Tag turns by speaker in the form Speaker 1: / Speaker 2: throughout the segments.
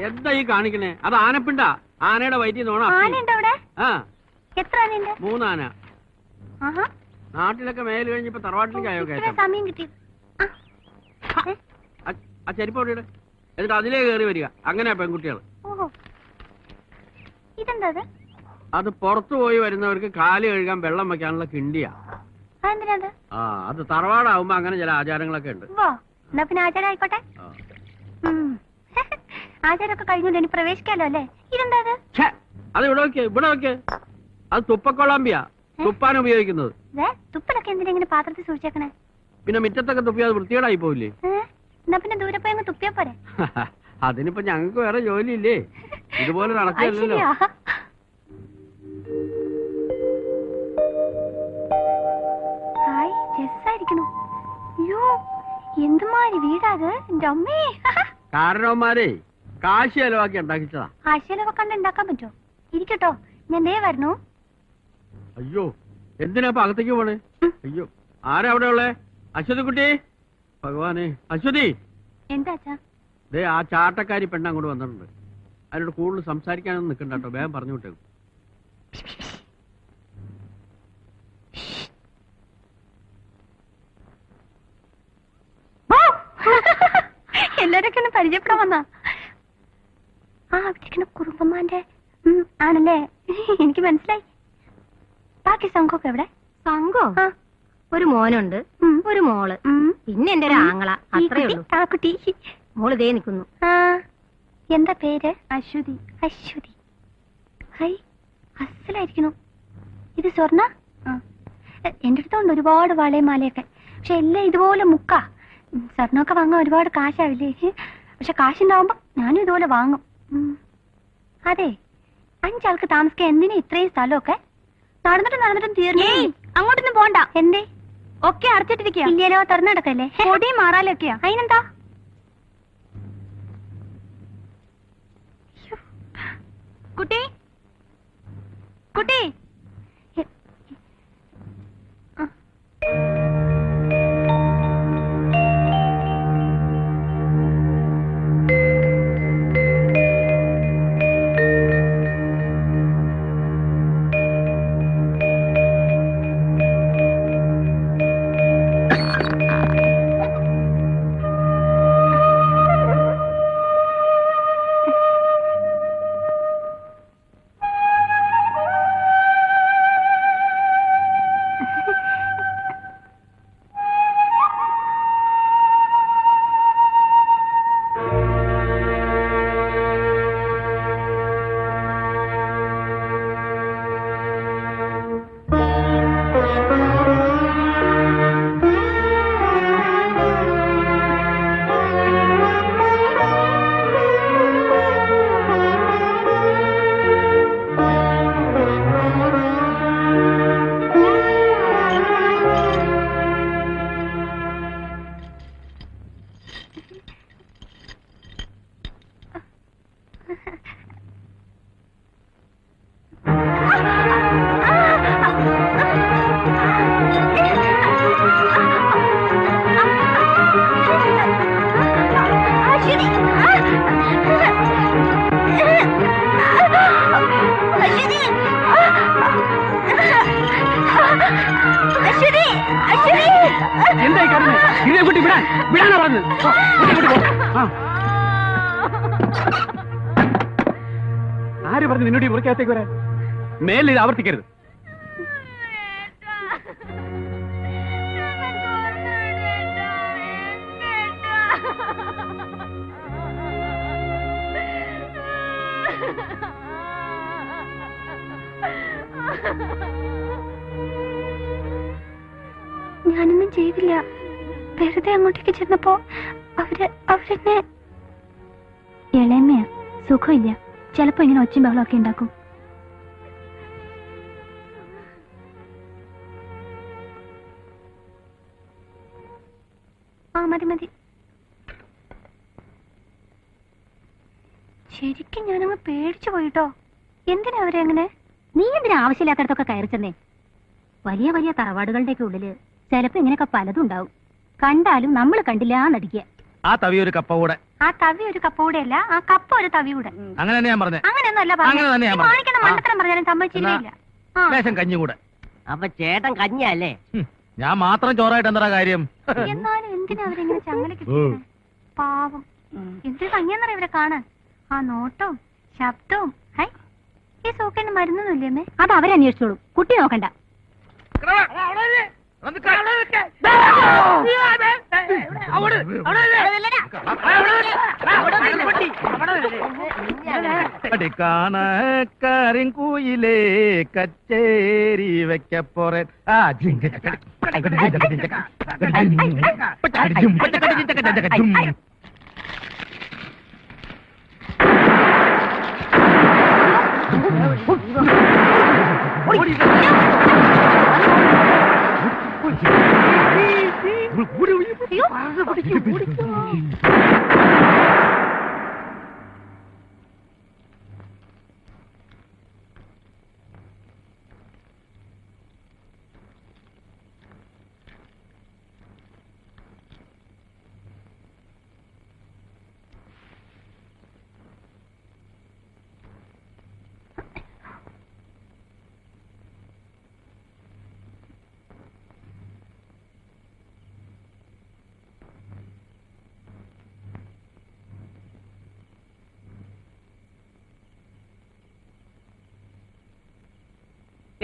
Speaker 1: എന്താ ഈ കാണിക്കണേ? അത് ആനപ്പിണ്ടാ. ആനയുടെ വയറ്റിൽ നോണ. ആ,
Speaker 2: എത്ര ആനയുണ്ട്?
Speaker 1: 3 ആന. നാട്ടിലൊക്കെ മേല് കഴിഞ്ഞിപ്പോ തറവാട്ടിലേക്ക് ആയോ കയറ്റം?
Speaker 2: സമയം കിട്ടി.
Speaker 1: ആ ചെരിപ്പോടെ എന്നിട്ട് അതിലേ കയറി വരിക. അങ്ങനെയാ പെൺകുട്ടികൾ.
Speaker 2: ഇതെന്താ?
Speaker 1: അത് പുറത്തു പോയി വരുന്നവർക്ക് കാല് കഴുകാൻ വെള്ളം വെക്കാനുള്ള കിണ്ടിയാ. ആ, അത് തറവാടാവുമ്പോ അങ്ങനെ ചില ആചാരങ്ങളൊക്കെ ഉണ്ട്.
Speaker 2: പിന്നെ ആചാരം ആയിക്കോട്ടെ. ആചാരമൊക്കെ കഴിഞ്ഞു ഇനി പ്രവേശിക്കാലോ അല്ലേ? ഇതെന്താ?
Speaker 1: അത് ഇവിടെ നോക്കിയേ. അത് തുപ്പക്കൊളാമ്പിയാ. തുപ്പാൻ ഉപയോഗിക്കുന്നത്.
Speaker 2: തുപ്പലൊക്കെ എന്തിനാ ഇങ്ങനെ പാത്രത്തിൽ സൂക്ഷിച്ചേക്കണേ?
Speaker 1: പിന്നെ മുറ്റത്തൊക്കെ തുപ്പിയാ അത് വൃത്തികേടായി പോവില്ലേ?
Speaker 2: എന്നാ പിന്നെ ദൂരെ പോയി അങ്ങ് തുപ്പിയാ പോരെ?
Speaker 1: അതിനിപ്പോ ഞങ്ങൾക്ക് വേറെ ജോലിയില്ലേ? ഇതുപോലെ നടക്കില്ലല്ലോ.
Speaker 2: അയ്യോ, എന്തുമാതിരി വീടാത്. എന്റെ അമ്മേ.
Speaker 1: കാരണവന്മാരെ കാശി ചെലവാക്കി ഉണ്ടാക്കിച്ചതാ.
Speaker 2: കാശി ചെലവാക്കാണ്ട് ഉണ്ടാക്കാൻ പറ്റോ? ഇരിക്കട്ടോ, ഞാൻ ദേ വരണു.
Speaker 1: അയ്യോ, എന്തിനാ അകത്തേക്ക് പോണേ? അയ്യോ, ആരാ അവിടെ ഉള്ളേ? അശ്വതി കുട്ടി, ഭഗവാനെ. അശ്വതി,
Speaker 2: എന്താ?
Speaker 1: ദേ ആ ചാട്ടക്കാരി പെണ്ണ അങ്ങോട്ട് വന്നിട്ടുണ്ട്. അതിനോട് കൂടുതൽ സംസാരിക്കാനൊന്നും നിൽക്കണ്ട കേട്ടോ. വേഗം പറഞ്ഞു വിട്ടേക്കും.
Speaker 2: എല്ലാരൊക്കെ ഒന്ന് പരിചയപ്പെടാൻ വന്നാ? അവിടെ കുറുമ്പന്മാന്റെ ആണല്ലേ? എനിക്ക് മനസ്സിലായി. ബാക്കി സംഘമൊക്കെ എവിടെ?
Speaker 3: സംഘം ഒരു മോനുണ്ട്, ഒരു മോള്, പിന്നെ എന്റെ ഒരു ആങ്ങള. അത്രേ ഉള്ളൂ.
Speaker 2: ആ കുട്ടി
Speaker 3: മോള് ദേ നിൽക്കുന്നു.
Speaker 2: എന്താ പേര്? അശ്വതി. അശ്വതി, ഹൈ, അസലായിരിക്കണു. ഇത് സ്വർണ്ണ? എന്റെ അടുത്തുണ്ട് ഒരുപാട് വളയും മാലയൊക്കെ. പക്ഷെ എല്ലാം ഇതുപോലെ മുക്കാ. സ്വർണ്ണമൊക്കെ വാങ്ങാൻ ഒരുപാട് കാശാവില്ലേ? പക്ഷെ കാശുണ്ടാവുമ്പോ ഞാനും ഇതുപോലെ വാങ്ങും. അതെ, 5 ആൾക്ക് താമസിക്കാൻ എന്തിനാ ഇത്രയും സ്ഥലമൊക്കെ? നടന്നിട്ടും തീർന്നു.
Speaker 3: അങ്ങോട്ടൊന്നും പോണ്ട.
Speaker 2: എന്തേ?
Speaker 3: ഒക്കെ അടച്ചിട്ടിരിക്കുക.
Speaker 2: ഇല്ലല്ലോ, തുറന്നെടുക്കല്ലേ?
Speaker 3: പൊടിയും മാറാലൊക്കെയാ.
Speaker 2: അതിനെന്താ?
Speaker 3: കുട്ടി, കുട്ടി,
Speaker 1: എന്തായി കടന്ന് ഇതേ കുട്ടി വിടാനാ പറഞ്ഞത്. ആര് പറഞ്ഞു നിന്നോട് ഈ മുറിക്കകത്തേക്ക് വരാൻ? മേലിൽ ഇത് ആവർത്തിക്കരുത്.
Speaker 2: ഞാനൊന്നും ചെയ്തില്ല. വെറുതെ അങ്ങോട്ടേക്ക് ചെന്നപ്പോ അവരെന്നെ. ഇളയമ്മയാ, സുഖമില്ല. ചിലപ്പോ ഇങ്ങനെ ഒച്ചയും ബഹളമൊക്കെ ഉണ്ടാക്കും. മതി. ശരിക്കും ഞാനങ്ങ് പേടിച്ചു പോയിട്ടോ. എന്തിനാ അവരെ അങ്ങനെ?
Speaker 3: നീ എന്തിനാ ആവശ്യമില്ലാത്തടത്തൊക്കെ കയറി ചെന്നേ? വലിയ വലിയ തറവാടുകളുടെയൊക്കെ ഉള്ളില് ചിലപ്പോ ഇങ്ങനെയൊക്കെ പലതും ഉണ്ടാവും. കണ്ടാലും നമ്മൾ കണ്ടില്ല നടിക്കുക.
Speaker 1: ആ തവിയൊരു കപ്പ കൂടെ
Speaker 2: ആ തവി ഒരു കപ്പ കൂടെ അല്ല, ആ കപ്പ ഒരു തവി കൂടെ.
Speaker 4: അങ്ങനെ തന്നെ ഞാൻ പറഞ്ഞേ.
Speaker 2: അങ്ങനെയൊന്നും അല്ല
Speaker 4: അങ്ങനെ തന്നെ ഞാൻ പറഞ്ഞത്.
Speaker 2: മാണിക്കണം മണ്ടത്തരം പറഞ്ഞാലും സമ്മതിച്ചില്ല.
Speaker 4: ലേശം കഞ്ഞി കൂടെ.
Speaker 5: അപ്പൊ ചേട്ടൻ കഞ്ഞല്ലേ?
Speaker 4: ഞാൻ മാത്രം ചോറായിട്ട് എന്താ കാര്യം?
Speaker 2: എന്നാലും എന്തിനാ അവരെങ്ങനെ ചങ്ങല കിട്ടുന്നത്? പാവം. എന്തൊരു ഭംഗിയെന്നറിയ ഇവിടെ കാണാൻ. ആ നോട്ടവും ശബ്ദവും. ഹൈ, ഈ സോക്കേന് മരുന്നൊന്നുമില്ലേ അമ്മേ?
Speaker 3: അത് അവരന്വേഷിച്ചോളൂ, കുട്ടി നോക്കണ്ട.
Speaker 4: കരിങ്കൂയിലേ കച്ചേരി വെക്കപ്പോറെ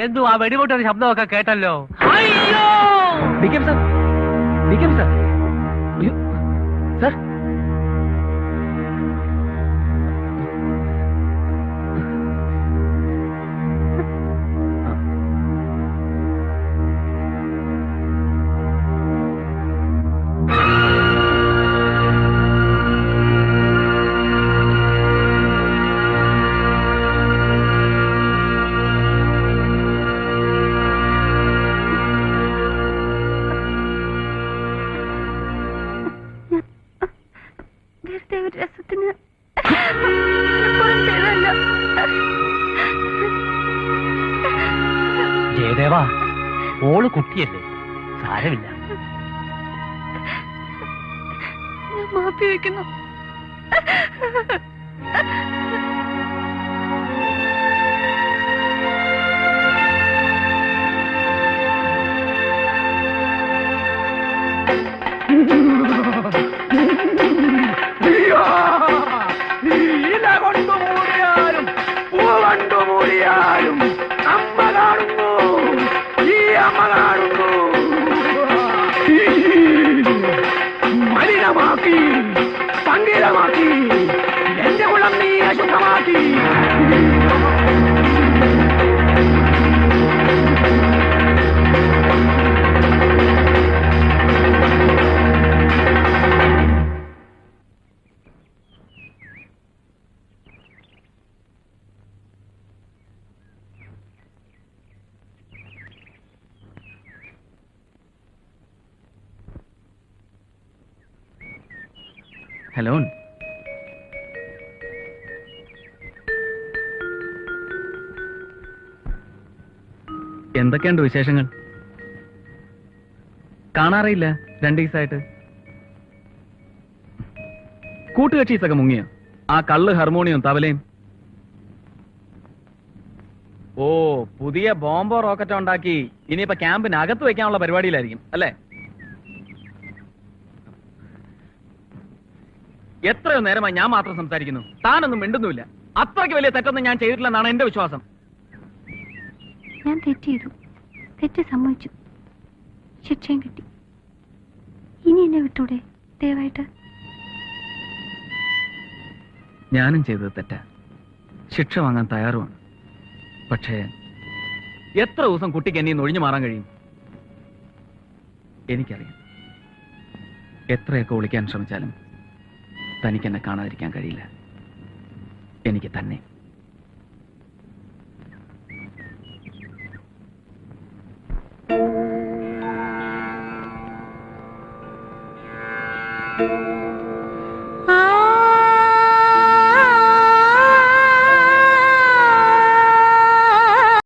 Speaker 6: എന്തു ആ വെടിപൊട്ടൊരു ശബ്ദമൊക്കെ കേട്ടല്ലോ.
Speaker 4: സർ
Speaker 2: വെറുതെ ഒരു രസത്തിന്
Speaker 6: ജയദേവാ, ഓള് കുട്ടിയല്ലേ, സാരമില്ല.
Speaker 2: ഞാൻ മാപ്പി വയ്ക്കുന്നു.
Speaker 4: ഇല കൊണ്ടു മൂടിയാലും പൂ കൊണ്ടു മൂടിയാലും അമ്മ കാണുന്നു, ഈ അമ്മ കാണുന്നു. മലിനമാക്കി, സംഗീതമാക്കി, എന്റെ കുളം നീ അശുദ്ധമാക്കി.
Speaker 1: ഹലോ, എന്തൊക്കെയുണ്ട് വിശേഷങ്ങൾ? കാണാറില്ല 2 ദിവസമായിട്ട്. കൂട്ടുകക്ഷീസൊക്കെ മുങ്ങിയോ? ആ കള്ള് ഹാർമോണിയം തവലയും. ഓ, പുതിയ ബോംബോ റോക്കറ്റോ ഉണ്ടാക്കി ഇനിയിപ്പോ ക്യാമ്പിനകത്ത് വെക്കാനുള്ള പരിപാടിയിലായിരിക്കും അല്ലേ? എത്രയോ നേരമായി ഞാൻ മാത്രം സംസാരിക്കുന്നു, താനൊന്നും മിണ്ടുന്നുമില്ല. അത്രയ്ക്ക് വലിയ തെറ്റൊന്നും ഞാൻ ചെയ്തിട്ടില്ലെന്നാണ് എന്റെ വിശ്വാസം.
Speaker 2: ഞാൻ തെറ്റ് ചെയ്തു, തെറ്റ് സമ്മതിച്ചു, ശിക്ഷയും കിട്ടി. ഇനി എന്നെ വിട്ടൂടെ ദയവായിട്ട്?
Speaker 1: ഞാനും ചെയ്തത് തെറ്റാ, ശിക്ഷ വാങ്ങാൻ തയ്യാറുമാണ്. പക്ഷേ എത്ര ദിവസം കുട്ടിക്ക് എന്നെ ഒഴിഞ്ഞു മാറാൻ കഴിയും? എനിക്കറിയാം, എത്രയൊക്കെ ഒളിക്കാൻ ശ്രമിച്ചാലും തനിക്കെന്നെ കാണാതിരിക്കാൻ കഴിയില്ല. എനിക്ക് തന്നെ.